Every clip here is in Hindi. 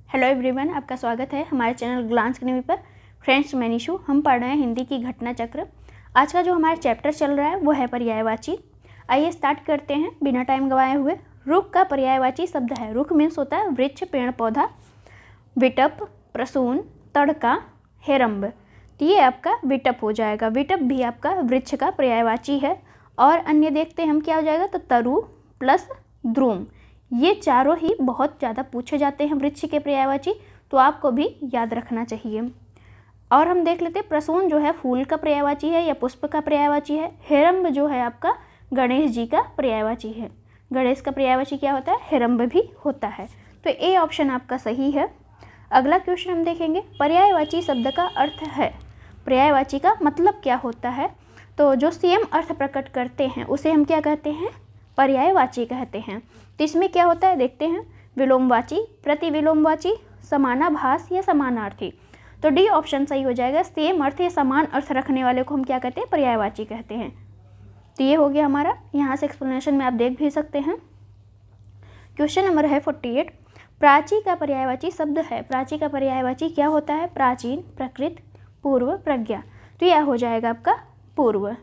हेलो एवरीवन, आपका स्वागत है हमारे चैनल ग्लांस एकेडमी पर। फ्रेंड्स, मैं निशु। हम पढ़ रहे हैं हिंदी की घटना चक्र। आज का जो हमारा चैप्टर चल रहा है वो है पर्यायवाची। आइए स्टार्ट करते हैं बिना टाइम गवाए हुए। रुख का पर्यायवाची शब्द है। रुख मीन्स होता है वृक्ष, पेड़ पौधा। विटप, प्रसून, तड़का, हेरम्ब, तो ये आपका विटप हो जाएगा। विटप भी आपका वृक्ष का पर्यायवाची है। और अन्य देखते हैं हम क्या हो जाएगा, तो तरु प्लस द्रुम, ये चारों ही बहुत ज़्यादा पूछे जाते हैं वृक्ष के पर्यायवाची, तो आपको भी याद रखना चाहिए। और हम देख लेते हैं प्रसून जो है फूल का पर्यायवाची है या पुष्प का पर्यायवाची है। हेरम्ब जो है आपका गणेश जी का पर्यायवाची है। गणेश का पर्यायवाची क्या होता है, हेरम्ब भी होता है। तो ए ऑप्शन आपका सही है। अगला क्वेश्चन हम देखेंगे, पर्यायवाची शब्द का अर्थ है। पर्यायवाची का मतलब क्या होता है, तो जो सेम अर्थ प्रकट करते हैं उसे हम क्या कहते हैं, पर्यायवाची कहते हैं। तो इसमें क्या होता है देखते हैं, विलोमवाची, प्रतिविलोमवाची, समानाभास या समानार्थी। तो डी ऑप्शन सही हो जाएगा। सेम अर्थ या समान अर्थ रखने वाले को हम क्या कहते हैं, पर्यायवाची कहते हैं। तो ये हो गया हमारा। यहाँ से एक्सप्लेनेशन में आप देख भी सकते हैं। क्वेश्चन नंबर है 48। प्राची का पर्यायवाची शब्द है। प्राची का पर्यायवाची क्या होता है, प्राचीन, प्रकृत, पूर्व, प्रज्ञा। तो यह हो जाएगा आपका पूर्व।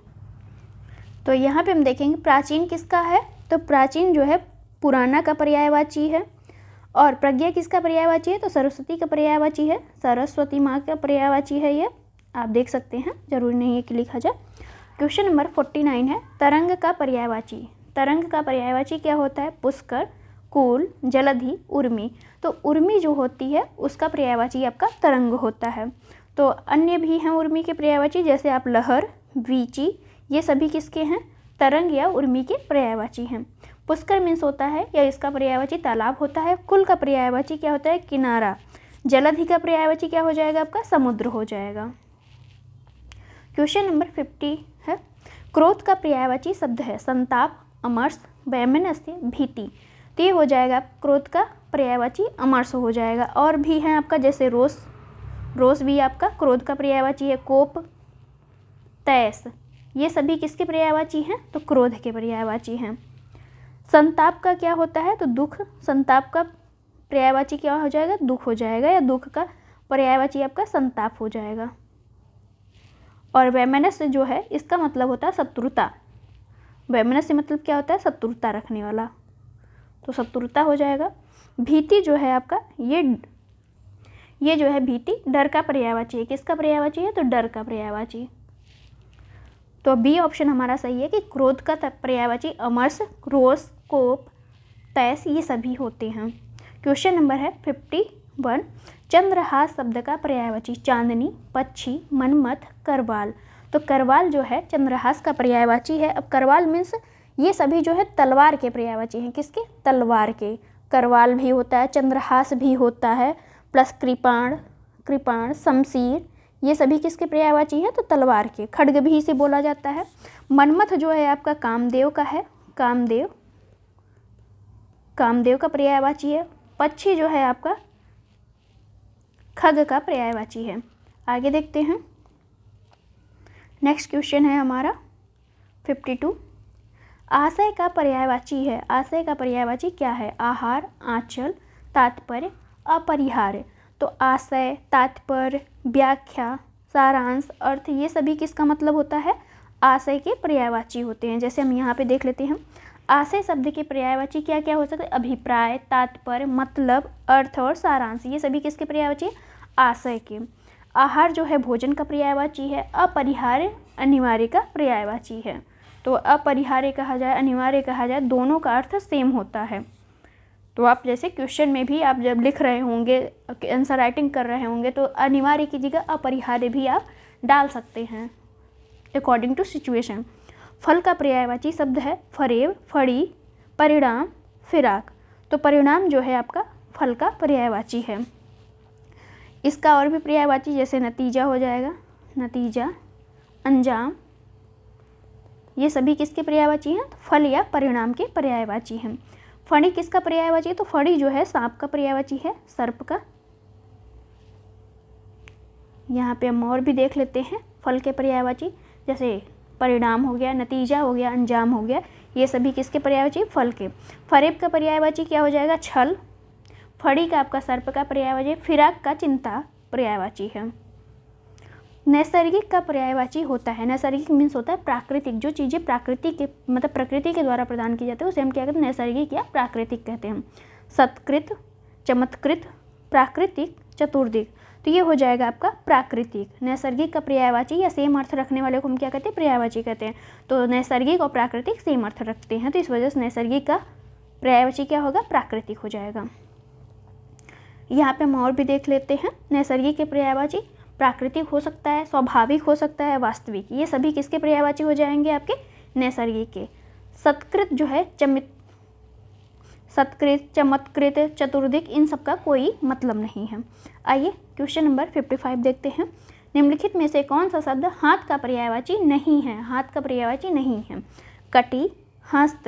तो यहाँ पे हम देखेंगे प्राचीन किसका है, तो प्राचीन जो है पुराना का पर्यायवाची है। और प्रज्ञा किसका पर्यायवाची है, तो सरस्वती का पर्यायवाची है। सरस्वती माँ का पर्यायवाची है। ये आप देख सकते हैं, जरूरी नहीं है कि लिखा जाए। क्वेश्चन नंबर 49 है, तरंग का पर्यायवाची। तरंग का पर्यायवाची क्या होता है, पुष्कर, कूल, जलधि, उर्मी। तो उर्मी जो होती है उसका पर्यायवाची आपका तरंग होता है। तो अन्य भी हैं उर्मी के पर्यायवाची, जैसे आप लहर, वीची, ये सभी किसके हैं, तरंग या उर्मी के पर्यायवाची हैं। पुष्कर मीन्स होता है या इसका पर्यायवाची तालाब होता है। कुल का पर्यायवाची क्या होता है, किनारा। जलधि का पर्यायवाची क्या हो जाएगा आपका, समुद्र हो जाएगा। क्वेश्चन नंबर 50 है, क्रोध का पर्यायवाची शब्द है। संताप, अमर्ष, वैमनस्य, भीति। तो ये हो जाएगा क्रोध का पर्यायवाची अमर्ष हो जाएगा। और भी हैं आपका, जैसे रोष, रोष भी आपका क्रोध का पर्यायवाची है। कोप, तैस, ये सभी किसके पर्यायवाची हैं, तो क्रोध के पर्यायवाची हैं। संताप का क्या होता है, तो दुख। संताप का पर्यायवाची क्या हो जाएगा, दुख हो जाएगा, या दुख का पर्यायवाची आपका संताप हो जाएगा। और वैमनस्य जो है इसका मतलब होता है शत्रुता। वैमनस्य मतलब क्या होता है, शत्रुता रखने वाला, तो शत्रुता हो जाएगा। भीति जो है आपका, ये जो है भीति डर का पर्यायवाची है। किसका पर्यायवाची है, तो डर का पर्यायवाची। तो बी ऑप्शन हमारा सही है कि क्रोध का पर्यायवाची अमर्ष, रोष, कोप, तैस, ये सभी होते हैं। क्वेश्चन नंबर है 51। चंद्रहास शब्द का पर्यायवाची। चांदनी, पक्षी, मनमथ, करवाल। तो करवाल जो है चंद्रहास का पर्यायवाची है। अब करवाल मीन्स ये सभी जो है तलवार के पर्यायवाची हैं। किसके, तलवार के। करवाल भी होता है, चंद्रहास भी होता है, प्लस कृपाण, शमशीर, ये सभी किसके पर्यायवाची हैं, तो तलवार के। खड्ग भी इसे बोला जाता है। मनमथ जो है आपका कामदेव का है। कामदेव का पर्यायवाची है। पक्षी जो है आपका खग का पर्यायवाची है। आगे देखते हैं। नेक्स्ट क्वेश्चन है हमारा 52। आशय का पर्यायवाची है। आशय का पर्यायवाची क्या है, आहार, आंचल, तात्पर्य, अपरिहार्य। तो आशय, तात्पर्य, व्याख्या, सारांश, अर्थ, ये सभी किसका मतलब होता है, आशय के पर्यायवाची होते हैं। जैसे हम यहाँ पे देख लेते हैं, आशय शब्द के पर्यायवाची क्या क्या हो सकते हैं, अभिप्राय, तात्पर्य, मतलब, अर्थ और सारांश, ये सभी किसके पर्यायवाची है, आशय के। आहार जो है भोजन का पर्यायवाची है। अपरिहार्य अनिवार्य का पर्यायवाची है। तो अपरिहार्य कहा जाए, अनिवार्य कहा जाए, दोनों का अर्थ सेम होता है। तो आप जैसे क्वेश्चन में भी आप जब लिख रहे होंगे, आंसर राइटिंग कर रहे होंगे, तो अनिवार्य की जगह अपरिहार्य भी आप डाल सकते हैं अकॉर्डिंग टू सिचुएशन। फल का पर्यायवाची शब्द है फरेब, फड़ी, परिणाम, फिराक। तो परिणाम जो है आपका फल का पर्यायवाची है। इसका और भी पर्यायवाची जैसे नतीजा हो जाएगा, नतीजा, अंजाम, ये सभी किसके पर्यायवाची हैं, फल या परिणाम के पर्यायवाची हैं। फणी किसका पर्यायवाची है, तो फणी जो है सांप का पर्यायवाची है, सर्प का। यहाँ पे हम और भी देख लेते हैं फल के पर्यायवाची, जैसे परिणाम हो गया, नतीजा हो गया, अंजाम हो गया, ये सभी किसके पर्यायवाची, फल के। फरेब का पर्यायवाची क्या हो जाएगा, छल। फड़ी का आपका सर्प का पर्यायवाची, फिराक का चिंता पर्यायवाची है। नैसर्गिक का पर्यायवाची होता है, नैसर्गिक मीन्स होता है प्राकृतिक, जो चीज़ें प्राकृतिक के मतलब प्रकृति के द्वारा प्रदान की जाती है उसे हम क्या कहते हैं, नैसर्गिक या प्राकृतिक कहते हैं। सत्कृत, चमत्कृत, प्राकृतिक, चतुर्दिक, तो ये हो जाएगा आपका प्राकृतिक। नैसर्गिक का पर्यायवाची या सेम अर्थ रखने वाले को हम क्या कहते हैं, पर्यायवाची कहते हैं। तो नैसर्गिक और प्राकृतिक सेम अर्थ रखते हैं, तो इस वजह से नैसर्गिक का पर्यायवाची क्या होगा, प्राकृतिक हो जाएगा। यहाँ पे हम और भी देख लेते हैं। नैसर्गिक के पर्यायवाची प्राकृतिक हो सकता है, स्वाभाविक हो सकता है, वास्तविक, ये सभी किसके पर्यायवाची हो जाएंगे, आपके नैसर्गिक के। सत्कृत जो है सत्कृत, चमत्कृत, चतुर्दिक, इन सब का कोई मतलब नहीं है। आइए क्वेश्चन नंबर 55 देखते हैं। निम्नलिखित में से कौन सा शब्द हाथ का पर्यायवाची नहीं है, हाथ का पर्यायवाची नहीं है। कटी, हस्त,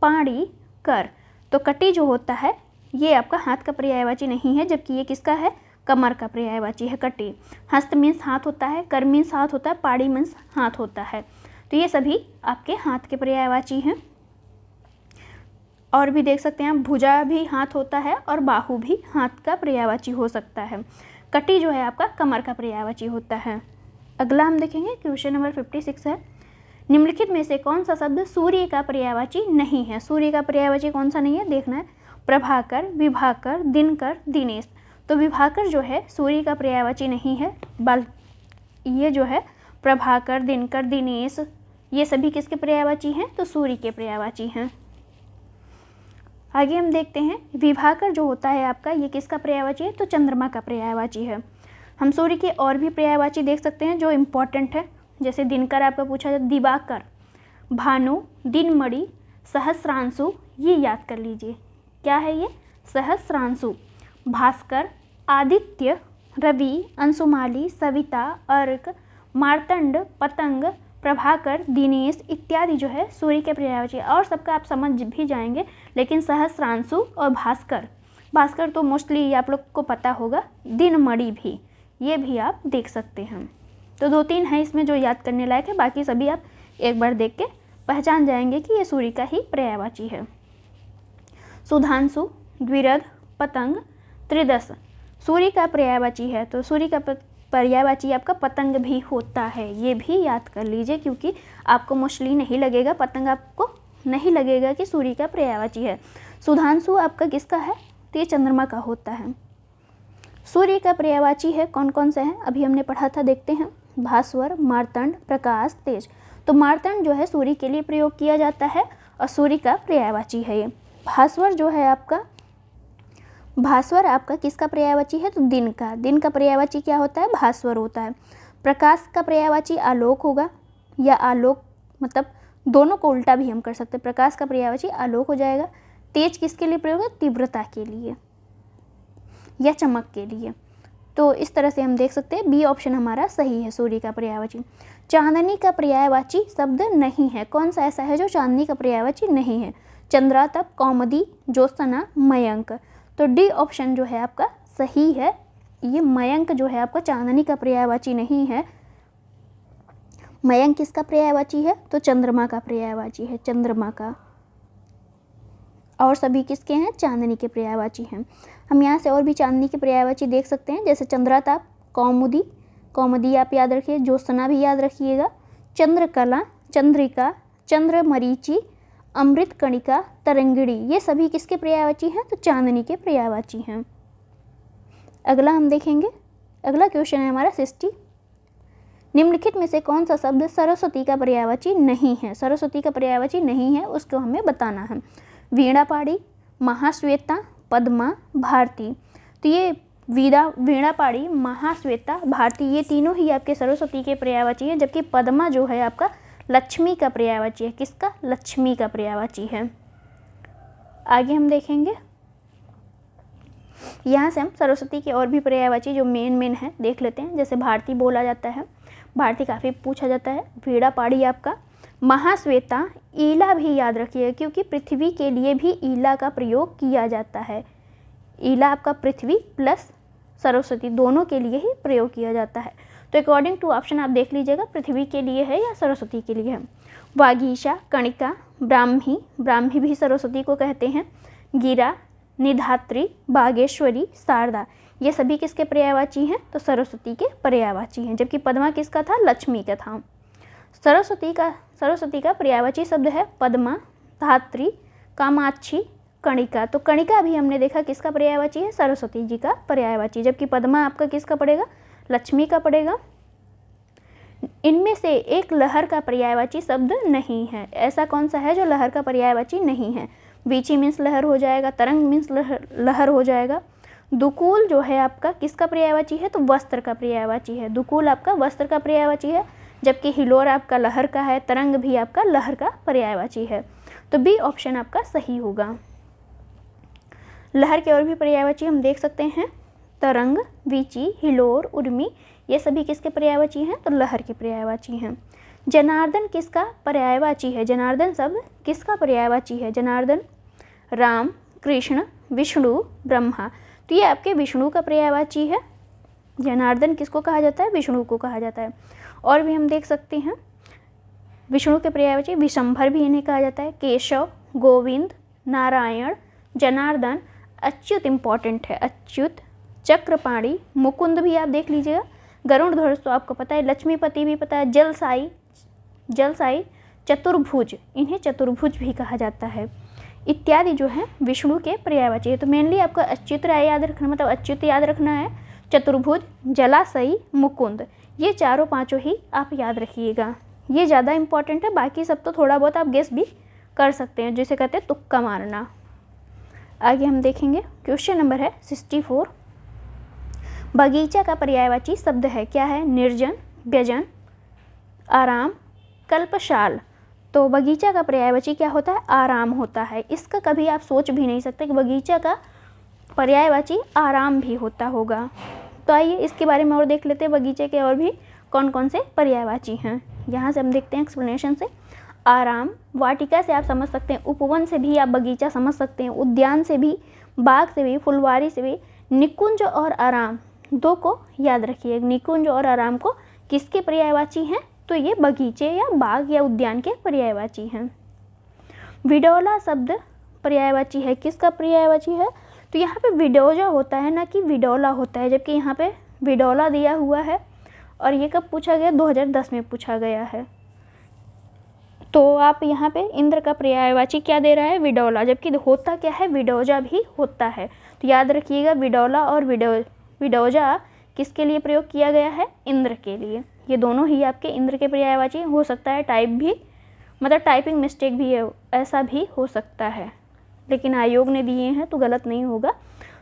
पाड़ी, कर। तो कटी जो होता है ये आपका हाथ का पर्यायवाची नहीं है, जबकि ये किसका है, कमर का पर्यायवाची है कटी। हस्त मीन्स हाथ होता है, कर मीन्स हाथ होता है, पाड़ी मीन्स हाथ होता है। तो ये सभी आपके हाथ के पर्यायवाची हैं। और भी देख सकते हैं आप, भुजा भी हाथ होता है और बाहु भी हाथ का पर्यायवाची हो सकता है। कटी जो है आपका कमर का पर्यायवाची होता है। अगला हम देखेंगे क्वेश्चन नंबर 56 है। निम्नलिखित में से कौन सा शब्द सूर्य का पर्यायवाची नहीं है, सूर्य का पर्यायवाची कौन सा नहीं है, देखना है। प्रभाकर, विभाकर, दिनकर, दिनेश। तो विभाकर जो है सूर्य का पर्यायवाची नहीं है, ये जो है प्रभाकर, दिनकर, दिनेश, ये सभी किसके पर्यायवाची हैं, तो सूर्य के पर्यायवाची हैं। आगे हम देखते हैं, विभाकर जो होता है आपका ये किसका पर्यायवाची है, तो चंद्रमा का पर्यायवाची है। हम सूर्य के और भी पर्यायवाची देख सकते हैं जो इम्पोर्टेंट है, जैसे दिनकर आपका पूछा जाए, दिवाकर, भानु, दिनमणि, सहस्रांशु, ये याद कर लीजिए क्या है ये, सहस्रांशु। भास्कर, आदित्य, रवि, अंशुमाली, सविता, अर्क, मार्तंड, पतंग, प्रभाकर, दिनेश इत्यादि जो है सूर्य के पर्यायवाची। और सबका आप समझ भी जाएंगे, लेकिन सहस्रांशु और भास्कर तो मोस्टली आप लोग को पता होगा। दिनमणि भी, ये भी आप देख सकते हैं। तो 2-3 है इसमें जो याद करने लायक है, बाकी सभी आप एक बार देख के पहचान जाएंगे कि ये सूर्य का ही पर्यायवाची है। सुधांशु, द्विरथ, पतंग, त्रिदश सूर्य का पर्यायवाची है, तो सूर्य का पर्यायवाची आपका पतंग भी होता है, ये भी याद कर लीजिए, क्योंकि आपको मोस्टली नहीं लगेगा, पतंग आपको नहीं लगेगा कि सूर्य का पर्यायवाची है। सुधांशु आपका किसका है, तो ये चंद्रमा का होता है। सूर्य का पर्यायवाची है कौन कौन से हैं, अभी हमने पढ़ा था, देखते हैं। भास्वर, मार्तंड, प्रकाश, तेज। तो मार्तंड जो है सूर्य के लिए प्रयोग किया जाता है और सूर्य का पर्यायवाची है ये। भास्वर जो है आपका, भास्वर आपका किसका पर्यायवाची है, तो दिन का पर्यायवाची क्या होता है, भास्वर होता है। प्रकाश का पर्यायवाची आलोक होगा, या आलोक मतलब दोनों को उल्टा भी हम कर सकते हैं, प्रकाश का पर्यायवाची आलोक हो जाएगा। तेज किसके लिए प्रयोग है, तीव्रता के लिए या चमक के लिए। तो इस तरह से हम देख सकते हैं बी ऑप्शन हमारा सही है, सूर्य का पर्यायवाची। चांदनी का पर्यायवाची शब्द नहीं है, कौन सा ऐसा है जो चांदनी का पर्यायवाची नहीं है, चंद्रातप, कौमुदी, ज्योत्सना, मयंक। तो डी ऑप्शन जो है आपका सही है, ये मयंक जो है आपका चांदनी का पर्यायवाची नहीं है। मयंक किसका पर्यायवाची है, तो चंद्रमा का पर्यायवाची है, चंद्रमा का। और सभी किसके हैं, चांदनी के पर्यायवाची हैं। हम यहाँ से और भी चांदनी के पर्यायवाची देख सकते हैं, जैसे चंद्राताप, कौमुदी आप याद रखिए, ज्योत्सना भी याद रखिएगा, चंद्रकला, चंद्रिका, चंद्रमरीचि, अमृत कणिका, तरंगिणी, ये सभी किसके पर्यायवाची हैं, तो चांदनी के पर्यायवाची हैं। अगला हम देखेंगे, अगला क्वेश्चन है हमारा 60। निम्नलिखित में से कौन सा शब्द सरस्वती का पर्यायवाची नहीं है, सरस्वती का पर्यायवाची नहीं है, उसको हमें बताना है। वीणापाणी, महाश्वेता, पद्मा, भारती। तो ये वीणापाणी, महाश्वेता, भारती ये तीनों ही आपके सरस्वती के पर्यायवाची हैं, जबकि पद्मा जो है आपका लक्ष्मी का पर्यायवाची है, किसका, लक्ष्मी का पर्यायवाची है। आगे हम देखेंगे, यहाँ से हम सरस्वती के और भी पर्यायवाची जो मेन है देख लेते हैं। जैसे भारती बोला जाता है, भारती काफ़ी पूछा जाता है। वीणापाणी आपका, महाश्वेता, ईला भी याद रखिए, क्योंकि पृथ्वी के लिए भी ईला का प्रयोग किया जाता है। ईला आपका पृथ्वी प्लस सरस्वती दोनों के लिए ही प्रयोग किया जाता है। तो अकॉर्डिंग टू ऑप्शन आप देख लीजिएगा, पृथ्वी के लिए है या सरस्वती के लिए है। वागीशा, कणिका, ब्राह्मी भी सरस्वती को कहते हैं। गिरा, निधात्री, बागेश्वरी, शारदा, ये सभी किसके पर्यायवाची हैं? तो सरस्वती के पर्यायवाची हैं। जबकि पद्मा किसका था? लक्ष्मी का था। सरस्वती का पर्यायवाची शब्द है पद्मा, धात्री, कामाक्षी, कणिका। तो कणिका भी हमने देखा किसका पर्यायवाची है? सरस्वती जी का पर्यायवाची। जबकि पद्मा आपका किसका पड़ेगा? लक्ष्मी का पड़ेगा। इनमें से एक लहर का पर्यायवाची शब्द नहीं है। ऐसा कौन सा है जो लहर का पर्यायवाची नहीं है? वीची मीन्स लहर हो जाएगा, तरंग मीन्स लहर हो जाएगा। दुकूल जो है आपका किसका पर्यायवाची है? तो वस्त्र का पर्यायवाची है। दुकूल आपका वस्त्र का पर्यायवाची है। जबकि हिलोर आपका लहर का है, तरंग भी आपका लहर का पर्यायवाची है। तो बी ऑप्शन आपका सही होगा। लहर के और भी पर्यायवाची हम देख सकते हैं, तरंग, वीची, हिलोर, उर्मी, ये सभी किसके पर्यायवाची हैं? तो लहर के पर्यायवाची हैं। जनार्दन किसका पर्यायवाची है? जनार्दन शब्द किसका पर्यायवाची है? जनार्दन राम, कृष्ण, विष्णु, ब्रह्मा। तो ये आपके विष्णु का पर्यायवाची है। जनार्दन किसको कहा जाता है? विष्णु को कहा जाता है। और भी हम देख सकते हैं विष्णु के पर्यायवाची विशंभर भी इन्हें कहा जाता है। केशव, गोविंद, नारायण, जनार्दन, अच्युत इंपॉर्टेंट है, अच्युत, चक्रपाणी, मुकुंद भी आप देख लीजिएगा। गरुड़ध्वज तो आपको पता है, लक्ष्मीपति भी पता है, जलसाई, चतुर्भुज, इन्हें चतुर्भुज भी कहा जाता है, इत्यादि जो है विष्णु के पर्यायवाची है। तो मेनली आपको अच्युत राय याद रखना, मतलब अच्युत याद रखना है, चतुर्भुज, जलाशयी, मुकुंद, ये चारों पांचों ही आप याद रखिएगा। ये ज़्यादा इंपॉर्टेंट है, बाकी सब तो थोड़ा बहुत आप गेस भी कर सकते हैं, जिसे कहते हैं तुक्का मारना। आगे हम देखेंगे, क्वेश्चन नंबर है 64। बगीचा का पर्यायवाची शब्द है, क्या है? निर्जन, व्यजन, आराम, कल्पशाल। तो बगीचा का पर्यायवाची क्या होता है? आराम होता है। इसका कभी आप सोच भी नहीं सकते कि बगीचा का पर्यायवाची आराम भी होता होगा। तो आइए इसके बारे में और देख लेते हैं, बगीचे के और भी कौन कौन से पर्यायवाची हैं। यहाँ से हम देखते हैं एक्सप्लेनेशन से। आराम, वाटिका से आप समझ सकते हैं, उपवन से भी आप बगीचा समझ सकते हैं, उद्यान से भी, बाग से भी, फुलवारी से भी। निकुंज और आराम दो को याद रखिए। निकुंज और आराम को किसके पर्यायवाची हैं? तो ये बगीचे या बाग या उद्यान के पर्यायवाची हैं। विडोला शब्द पर्यायवाची है, किसका पर्यायवाची है? तो यहाँ पे विडोजा होता है, ना कि विडोला होता है। जबकि यहाँ पे विडोला दिया हुआ है और ये कब पूछा गया? 2010 में पूछा गया है। तो आप यहाँ पे इंद्र का पर्यायवाची क्या दे रहा है? विडोला। जबकि होता क्या है? विडोजा भी होता है। तो याद रखिएगा, विडोला और विडोजा किसके लिए प्रयोग किया गया है? इंद्र के लिए। ये दोनों ही आपके इंद्र के पर्यायवाची। हो सकता है टाइप भी, मतलब टाइपिंग मिस्टेक भी है, ऐसा भी हो सकता है, लेकिन आयोग ने दिए हैं तो गलत नहीं होगा।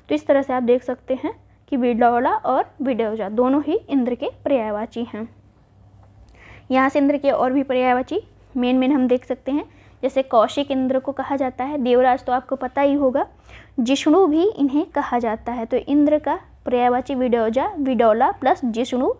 तो इस तरह से आप देख सकते हैं कि विडोला और विडोजा दोनों ही इंद्र के पर्यायवाची हैं। यहाँ से इंद्र के और भी पर्यायवाची मेन हम देख सकते हैं, जैसे कौशिक इंद्र को कहा जाता है, देवराज तो आपको पता ही होगा, जिष्णु भी इन्हें कहा जाता है। तो इंद्र का पर्यायवाची विडोजा, विडोला प्लस जिष्णु।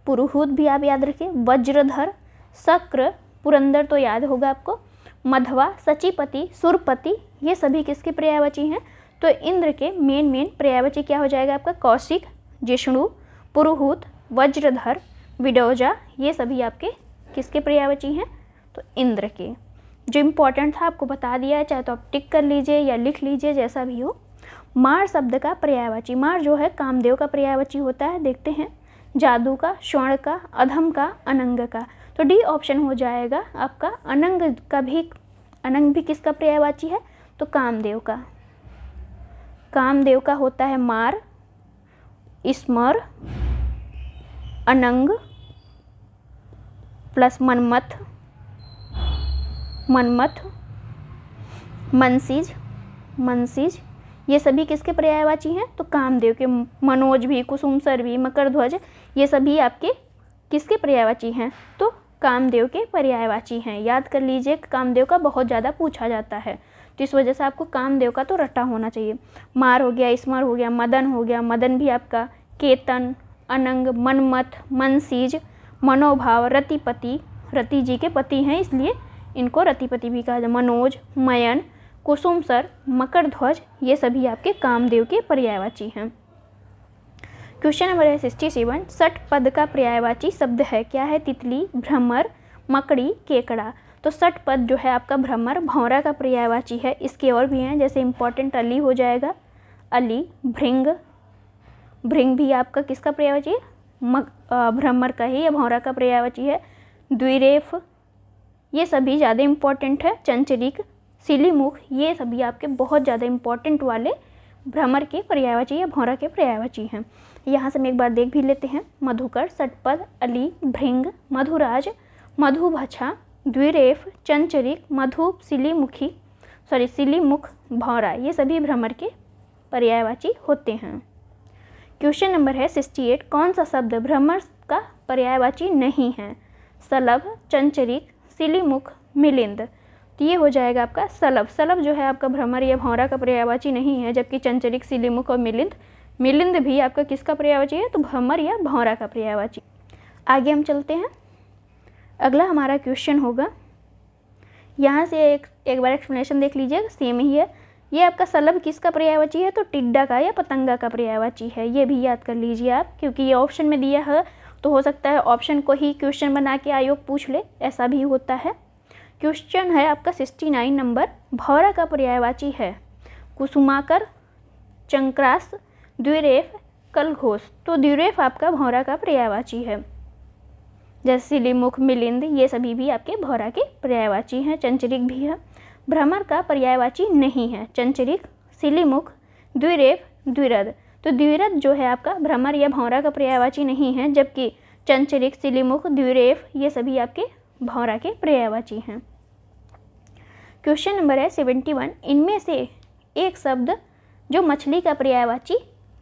पुरुहूत भी आप याद रखिए। वज्रधर, शक्र, पुरंदर तो याद होगा आपको, मधवा, सचिपति, सुरपति, ये सभी किसके पर्यायवाची हैं? तो इंद्र के मेन पर्यायवाची क्या हो जाएगा आपका? कौशिक, जिष्णु, पुरुहूत, वज्रधर, विडोजा, ये सभी आपके किसके पर्यायवाची हैं? तो इंद्र के। जो इम्पोर्टेंट था आपको बता दिया है, चाहे तो आप टिक कर लीजिए या लिख लीजिए, जैसा भी हो। मार शब्द का पर्यायवाची, मार जो है कामदेव का पर्यायवाची होता है। देखते हैं, जादू का, स्वर्ण का, अधम का, अनंग का। तो डी ऑप्शन हो जाएगा आपका। अनंग भी किसका पर्यायवाची है? तो कामदेव का। कामदेव का होता है मार, स्मर, अनंग प्लस मनमथ, मनसीज, ये सभी किसके पर्यायवाची हैं? तो कामदेव के। मनोज भी, कुसुमसर भी, मकरध्वज, ये सभी आपके किसके पर्यायवाची हैं? तो कामदेव के पर्यायवाची हैं। याद कर लीजिए, कामदेव का बहुत ज़्यादा पूछा जाता है, तो इस वजह से आपको कामदेव का तो रटा होना चाहिए। मार हो गया, स्मर हो गया, मदन हो गया, मदन भी आपका, केतन, अनंग, मनमथ, मनसीज, मनोभाव, रतिपति, रति जी के पति हैं इसलिए इनको रतिपति भी कहा जाता। मनोज, मयन, कुसुमसर, मकरध्वज, ये सभी आपके कामदेव के पर्यायवाची हैं। क्वेश्चन नंबर है 67। षट पद का पर्यायवाची शब्द है, क्या है? तितली, भ्रमर, मकड़ी, केकड़ा। तो षटपद जो है आपका भ्रमर भौरा का पर्यायवाची है। इसके और भी हैं, जैसे इम्पोर्टेंट अली हो जाएगा, अली, भृंग, भृंग भी आपका किसका पर्यायवाची है? भ्रमर का ही या भौरा का पर्यायवाची है। द्विरेफ, ये सभी ज़्यादा इम्पोर्टेंट है। चंचरिक, सिलीमुख, ये सभी आपके बहुत ज़्यादा इम्पोर्टेंट वाले भ्रमर के पर्यायवाची या भौरा के पर्यायवाची हैं। यहाँ से हम एक बार देख भी लेते हैं। मधुकर, षटपद, अली, भृंग, मधुराज, मधुभछा, द्विरेफ, चंचरिक, मधु, सिलीमुख, भौरा, ये सभी भ्रमर के पर्यायवाची होते हैं। क्वेश्चन नंबर है 68। कौन सा शब्द भ्रमर का पर्यायवाची नहीं है? सलभ, चंचरिक, सिलीमुख, मिलिंद। तो ये हो जाएगा आपका सलभ। सलभ जो है आपका भ्रमर या भौरा का पर्यायवाची नहीं है, जबकि चंचरिक, सिलीमुख और मिलिंद भी आपका किसका पर्यायवाची है? तो भ्रमर या भौरा का पर्यायवाची। आगे हम चलते हैं। अगला हमारा क्वेश्चन होगा, यहाँ से एक बार एक्सप्लेनेशन देख लीजिए, सेम ही है। ये आपका सलभ किसका पर्यायवाची है? तो टिड्डा का या पतंगा का पर्यायवाची है। ये भी याद कर लीजिए आप, क्योंकि ये ऑप्शन में दिया है, तो हो सकता है ऑप्शन को ही क्वेश्चन बना के आयोग पूछ ले, ऐसा भी होता है। क्वेश्चन है आपका 69 नंबर। भौरा का पर्यायवाची है कुसुमाकर, चंक्रास, द्विरेफ, कलघोष। तो द्विरेफ आपका भौरा का पर्यायवाची है। जैसे सिलीमुख, मिलिंद, ये सभी भी आपके भौरा के पर्यायवाची हैं। चंचरिक भी है। भ्रमर का पर्यायवाची नहीं है चंचरिक, सिलीमुख, द्विरेफ, द्विरद। तो द्विरद जो है आपका भ्रमर या भौरा का पर्यायवाची नहीं है, जबकि चंचरिक, सिलीमुख, द्विरेफ, ये सभी आपके भौरा के पर्यायवाची हैं। क्वेश्चन नंबर है 71। इनमें से एक शब्द जो मछली का पर्यायवाची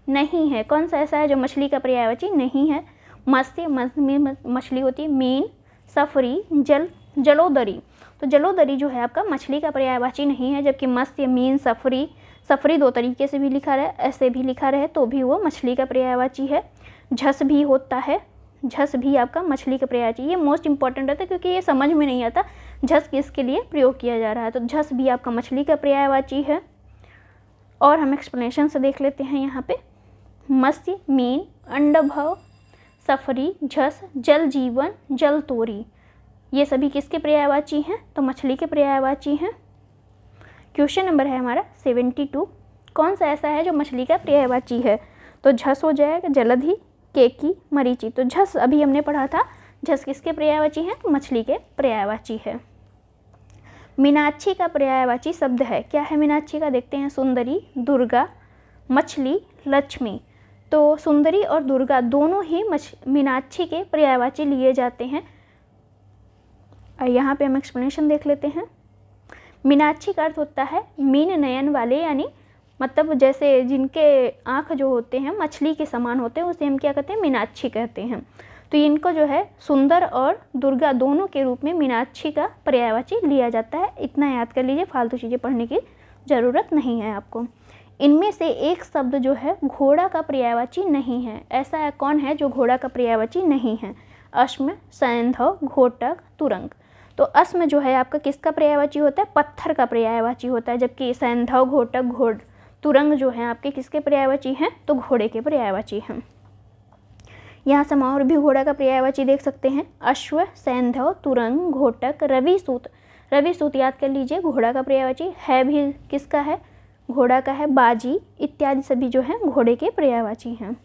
नहीं है, कौन सा ऐसा है जो मछली का पर्यायवाची नहीं है? मत्स्य, मछली होती है। मीन, सफरी, जलोदरी। तो जलोदरी जो है आपका मछली का पर्यायवाची नहीं है, जबकि मत्स्य, मीन, सफरी दो तरीके से भी लिखा रहे, ऐसे भी लिखा रहे तो भी वो मछली का पर्यायवाची है। झस भी होता है, झस भी आपका मछली का पर्यायवाची। ये मोस्ट इंपॉर्टेंट रहता है, क्योंकि ये समझ में नहीं आता झस किसके लिए प्रयोग किया जा रहा है। तो झस भी आपका मछली का पर्यायवाची है। और हम एक्सप्लेनेशन से देख लेते हैं यहाँ पे। मत्स्य, मीन, अंडभव, सफरी, झस, जल जीवन, जल तोरी, ये सभी किसके पर्यायवाची हैं? तो मछली के पर्यायवाची हैं। क्वेश्चन नंबर है हमारा 72। कौन सा ऐसा है जो मछली का पर्यायवाची है? तो झस हो जाएगा, जलधि, केकी, मरीचि। तो झस अभी हमने पढ़ा था, झस किसके पर्यायवाची है? तो मछली के पर्यायवाची है। मीनाक्षी का पर्यायवाची शब्द है, क्या है मीनाक्षी का? देखते हैं। सुंदरी, दुर्गा, मछली, लक्ष्मी। तो सुंदरी और दुर्गा दोनों ही मीनाक्षी के पर्यायवाची लिए जाते हैं। यहाँ पे हम एक्सप्लेनेशन देख लेते हैं। मीनाक्षी का अर्थ होता है मीन नयन वाले, यानी मतलब जैसे जिनके आँख जो होते हैं मछली के समान होते हैं, उसे हम क्या कहते हैं? मीनाक्षी कहते हैं। तो इनको जो है सुंदर और दुर्गा दोनों के रूप में मीनाक्षी का पर्यायवाची लिया जाता है। इतना याद कर लीजिए, फालतू चीज़ें पढ़ने की ज़रूरत नहीं है आपको। इनमें से एक शब्द जो है घोड़ा का पर्यायवाची नहीं है। ऐसा कौन है जो घोड़ा का पर्यायवाची नहीं है? अश्म, सैंधव, घोटक, तुरंग। तो अश्म जो है आपका किसका पर्यायवाची होता है? पत्थर का पर्यायवाची होता है, जबकि सैंधव, घोटक, तुरंग जो है आपके किसके पर्यायवाची हैं? तो घोड़े के पर्यायवाची हैं। यहाँ से हम और भी घोड़ा का पर्यायवाची देख सकते हैं। अश्व, सैंधव, तुरंग, घोटक, रविसूत। रविसूत याद कर लीजिए, घोड़ा का पर्यायवाची है। भी किसका है? घोड़ा का है। बाजी इत्यादि सभी जो हैं घोड़े के पर्यायवाची हैं।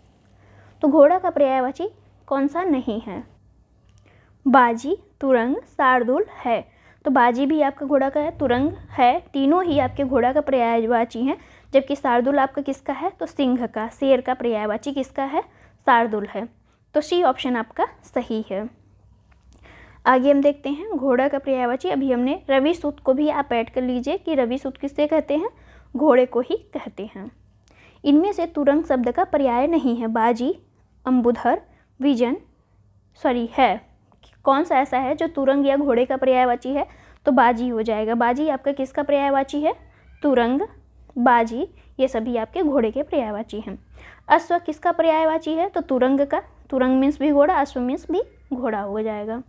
तो घोड़ा का पर्यायवाची कौन सा नहीं है? बाजी, तुरंग, शार्दूल है। तो बाजी भी आपका घोड़ा का है, तुरंग है, तीनों ही आपके घोड़ा का पर्यायवाची हैं। जबकि शार्दूल आपका किसका है? तो सिंह का, शेर का पर्यायवाची किसका है? शार्दूल है। तो सी ऑप्शन आपका सही है। आगे हम देखते हैं घोड़ा का पर्यायवाची। अभी हमने रविसूत को भी आप ऐड कर लीजिए कि रविसूत किससे कहते हैं? घोड़े को ही कहते हैं। इनमें से तुरंग शब्द का पर्याय नहीं है। बाजी, अंबुधर, विजन, है। कौन सा ऐसा है जो तुरंग या घोड़े का पर्यायवाची है? तो बाजी हो जाएगा। बाजी आपका किसका पर्यायवाची है? तुरंग, बाजी, ये सभी आपके घोड़े के पर्यायवाची हैं। अश्व किसका पर्यायवाची है? तो तुरंग का। तुरंग मीन्स भी घोड़ा, अश्व मीन्स भी घोड़ा हो जाएगा।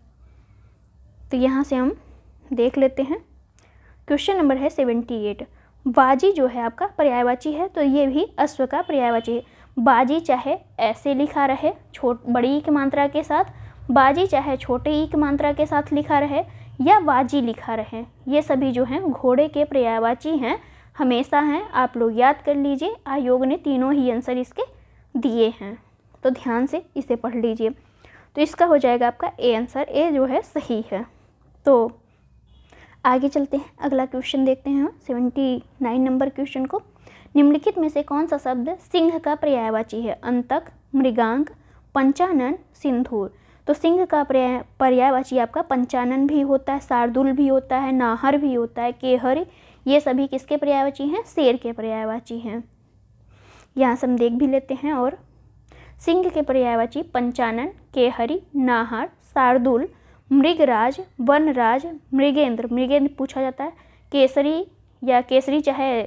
तो यहाँ से हम देख लेते हैं। क्वेश्चन नंबर है 78। बाजी जो है आपका पर्यायवाची है, तो ये भी अश्व का पर्यायवाची है। बाजी चाहे ऐसे लिखा रहे बड़ी की मात्रा के साथ, बाजी चाहे छोटे ई की मात्रा के साथ लिखा रहे, या वाजी लिखा रहे, ये सभी जो हैं घोड़े के पर्यायवाची हैं, हमेशा हैं। आप लोग याद कर लीजिए, आयोग ने तीनों ही आंसर इसके दिए हैं, तो ध्यान से इसे पढ़ लीजिए। तो इसका हो जाएगा आपका ए आंसर, ए जो है सही है। तो आगे चलते हैं, अगला क्वेश्चन देखते हैं 79 नंबर क्वेश्चन को। निम्नलिखित में से कौन सा शब्द सिंह का पर्यायवाची है? अंतक, मृगांक, पंचानन, सिंधूर। तो सिंह का पर्यायवाची आपका पंचानन भी होता है, शार्दुल भी होता है, नाहर भी होता है, केहर, ये सभी किसके पर्यायवाची हैं? शेर के पर्यायवाची हैं। यहाँ से हम देख भी लेते हैं। और सिंह के पर्यायवाची पंचानन, केहरी, नाहर, शार्दुल, मृगराज, वनराज, मृगेंद्र। मृगेंद्र पूछा जाता है, केसरी या केसरी चाहे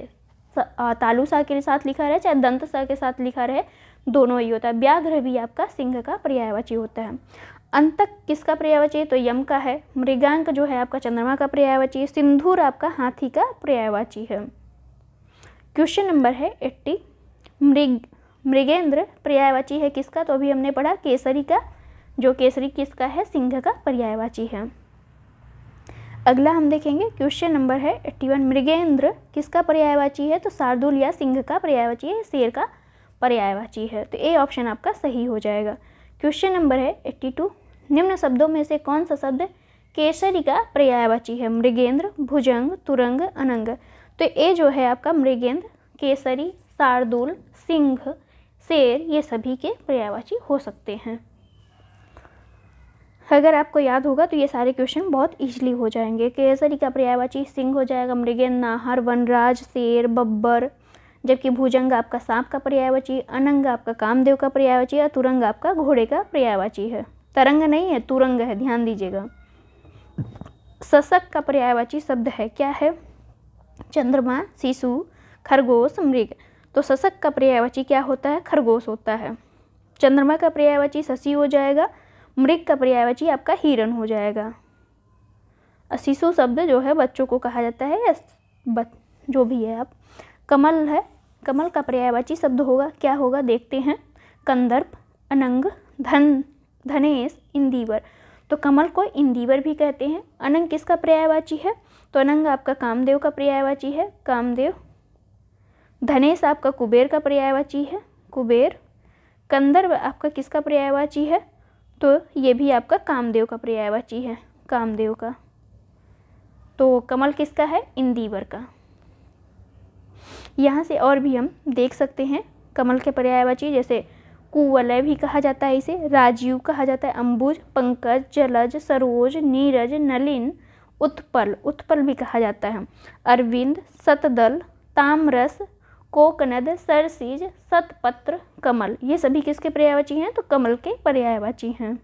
तालु सा के साथ लिखा रहे चाहे दंत सा के साथ लिखा रहे, दोनों ही होता है। व्याघ्र भी आपका सिंह का पर्यायवाची होता है। अंतक किसका पर्यायवाची है? तो यम का है। मृगांक जो है आपका चंद्रमा का पर्यायवाची है। सिंधूर आपका हाथी का पर्यायवाची है। क्वेश्चन नंबर है 80। मृगेंद्र पर्यायवाची है किसका? तो अभी हमने पढ़ा केसरी का, जो केसरी किसका है? सिंह का पर्यायवाची है। अगला हम देखेंगे क्वेश्चन नंबर है 81। मृगेंद्र किसका पर्यायवाची है? तो शार्दुल या सिंह का पर्यायवाची है, शेर का पर्यायवाची है। तो ए ऑप्शन आपका सही हो जाएगा। क्वेश्चन नंबर है 82। निम्न शब्दों में से कौन सा शब्द केसरी का पर्यायवाची है? मृगेंद्र, भुजंग, तुरंग, अनंग। तो ए जो है आपका मृगेंद्र, केसरी, शार्दुल, सिंह, शेर, ये सभी के पर्यायवाची हो सकते हैं। अगर आपको याद होगा तो ये सारे क्वेश्चन बहुत इजीली हो जाएंगे। केसरी का पर्यायवाची सिंह हो जाएगा, मृगेंद्र, नाहर, वनराज, शेर, बब्बर। जबकि भुजंग आपका सांप का पर्यायवाची, अनंग आपका कामदेव का पर्यायवाची, और तुरंग आपका घोड़े का पर्यायवाची है। तरंग नहीं है, तुरंग है, ध्यान दीजिएगा। शशक का पर्यायवाची शब्द है, क्या है? चंद्रमा, शिशु, खरगोश, मृग। तो शशक का पर्यायवाची क्या होता है? खरगोश होता है। चंद्रमा का पर्यायवाची शशि हो जाएगा। मृग का पर्यायवाची आपका हिरण हो जाएगा। शिशु शब्द जो है बच्चों को कहा जाता है, या जो भी है आप। कमल है, कमल का पर्यायवाची शब्द होगा, क्या होगा देखते हैं। कंदर्प, अनंग, धनेश, इंदिवर। तो कमल को इंदिवर भी कहते हैं। अनंग किसका पर्यायवाची है? तो अनंग आपका कामदेव का पर्यायवाची है, कामदेव। धनेश आपका कुबेर का पर्यायवाची है, कुबेर। कंदर्प आपका किसका पर्यायवाची है? तो ये भी आपका कामदेव का पर्यायवाची है, कामदेव का। तो कमल किसका है? इंदिवर का। यहाँ से और भी हम देख सकते हैं कमल के पर्यायवाची, जैसे कुवलय भी कहा जाता है इसे, राजीव कहा जाता है, अंबुज, पंकज, जलज, सरोज, नीरज, नलिन, उत्पल, उत्पल भी कहा जाता है, अरविंद, शतदल, ताम्रस, कोकनद, सरसीज, शतपत्र, कमल। ये सभी किसके पर्यायवाची हैं? तो कमल के पर्यायवाची हैं।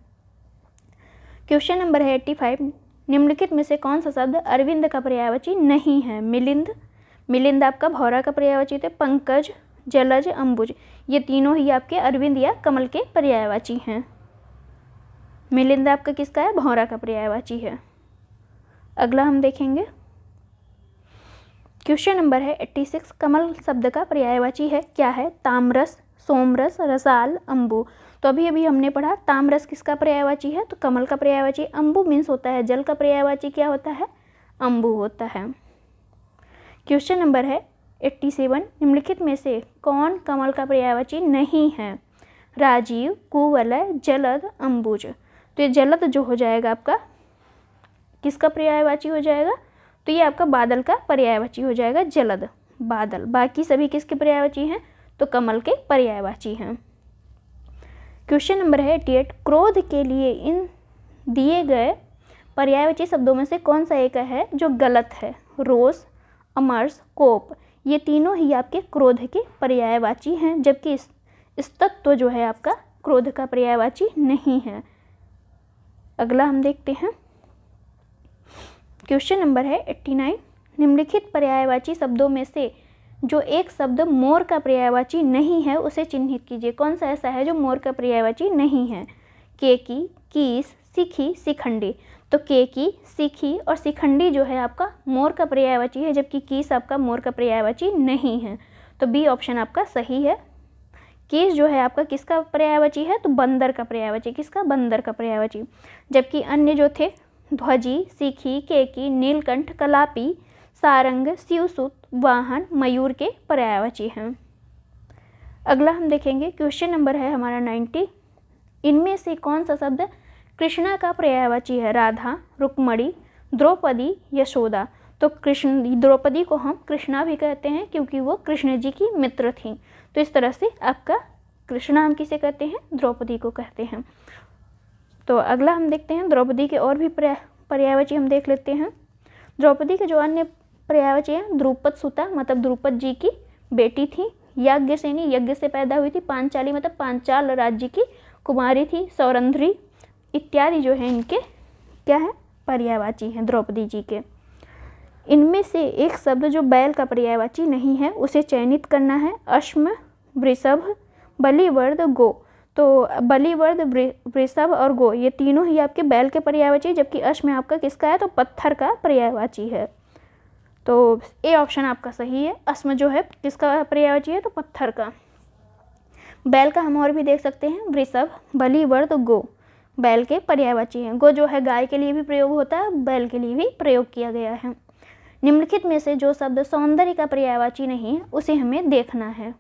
क्वेश्चन नंबर है 85। निम्नलिखित में से कौन सा शब्द अरविंद का पर्यायवाची नहीं है? मिलिंद, मिलिंद आपका भौरा का पर्यायवाची थे। पंकज, जलज, अंबुज, ये तीनों ही आपके अरविंद या कमल के पर्यायवाची हैं। मिलिंद आपका किसका है? भौरा का पर्यायवाची है। अगला हम देखेंगे क्वेश्चन नंबर है 86। कमल शब्द का पर्यायवाची है, क्या है? तामरस, सोमरस, रसाल, अंबु। तो अभी हमने पढ़ा तामरस किसका पर्यायवाची है? तो कमल का पर्यायवाची। अंबु मीन्स होता है जल का पर्यायवाची, क्या होता है? अंबु होता है। क्वेश्चन नंबर है 87। निम्नलिखित में से कौन कमल का पर्यायवाची नहीं है? राजीव, कुवलय, जलद, अंबुज। तो ये जलद जो हो जाएगा आपका किसका पर्यायवाची हो जाएगा? तो ये आपका बादल का पर्यायवाची हो जाएगा, जलद, बादल। बाकी सभी किसके पर्यायवाची हैं? तो कमल के पर्यायवाची हैं। क्वेश्चन नंबर है 88। क्रोध के लिए इन दिए गए पर्यायवाची शब्दों में से कौन सा एक है जो गलत है? रोष, अमर्ष, कोप, ये तीनों ही आपके क्रोध के पर्यायवाची हैं, जबकि इस तत्व जो है आपका क्रोध का पर्यायवाची नहीं है। अगला हम देखते हैं क्वेश्चन नंबर है 89। निम्नलिखित पर्यायवाची शब्दों में से जो एक शब्द मोर का पर्यायवाची नहीं है उसे चिन्हित कीजिए। कौन सा ऐसा है जो मोर का पर्यायवाची नहीं है? केकी, कीस, सिखी, शिखंडी। तो केकी, सिखी और शिखंडी जो है आपका मोर का पर्यायवाची है, जबकि कीस आपका मोर का पर्यायवाची नहीं है। तो बी ऑप्शन आपका सही है। कीस जो है आपका किसका पर्यायवाची है? तो बंदर का पर्यायवाची। किसका? बंदर का पर्यायवाची। जबकि अन्य जो थे ध्वजी, सीखी, केकी, नीलकंठ, कलापी, सारंग, शिवसुत, वाहन, मयूर के पर्यायवाची हैं। अगला हम देखेंगे, क्वेश्चन नंबर है हमारा 90। इनमें से कौन सा शब्द कृष्णा का पर्यायवाची है? राधा, रुक्मणी, द्रौपदी, यशोदा। तो द्रौपदी को हम कृष्णा भी कहते हैं क्योंकि वो कृष्ण जी की मित्र थी। तो इस तरह से आपका कृष्णा हम किसे कहते हैं? द्रौपदी को कहते हैं। तो अगला हम देखते हैं, द्रौपदी के और भी पर्यायवाची हम देख लेते हैं। द्रौपदी के जो अन्य पर्यायवाची हैं, द्रुपद सुता मतलब द्रुपद जी की बेटी थी, याज्ञसेनी यज्ञ से पैदा हुई थी, पांचाली मतलब पांचाल राज्य की कुमारी थी, सौरंध्री इत्यादि जो है इनके क्या है? पर्यायवाची हैं द्रौपदी जी के। इनमें से एक शब्द जो बैल का पर्यायवाची नहीं है उसे चयनित करना है। अश्म, वृषभ, बलिवर्द, गो। तो बलिवर्द, वृषभ और गो ये तीनों ही आपके बैल के पर्यायवाची, जबकि अश्म आपका किसका है? तो पत्थर का पर्यायवाची है। तो ए ऑप्शन आपका सही है। अश्म जो है किसका पर्यायवाची है? तो पत्थर का। बैल का हम और भी देख सकते हैं, वृषभ, बलिवर्द, गो बैल के पर्यायवाची हैं। गो जो है गाय के लिए भी प्रयोग होता है, बैल के लिए भी प्रयोग किया गया है। निम्नलिखित में से जो शब्द सौंदर्य का पर्यायवाची नहीं है उसे हमें देखना है।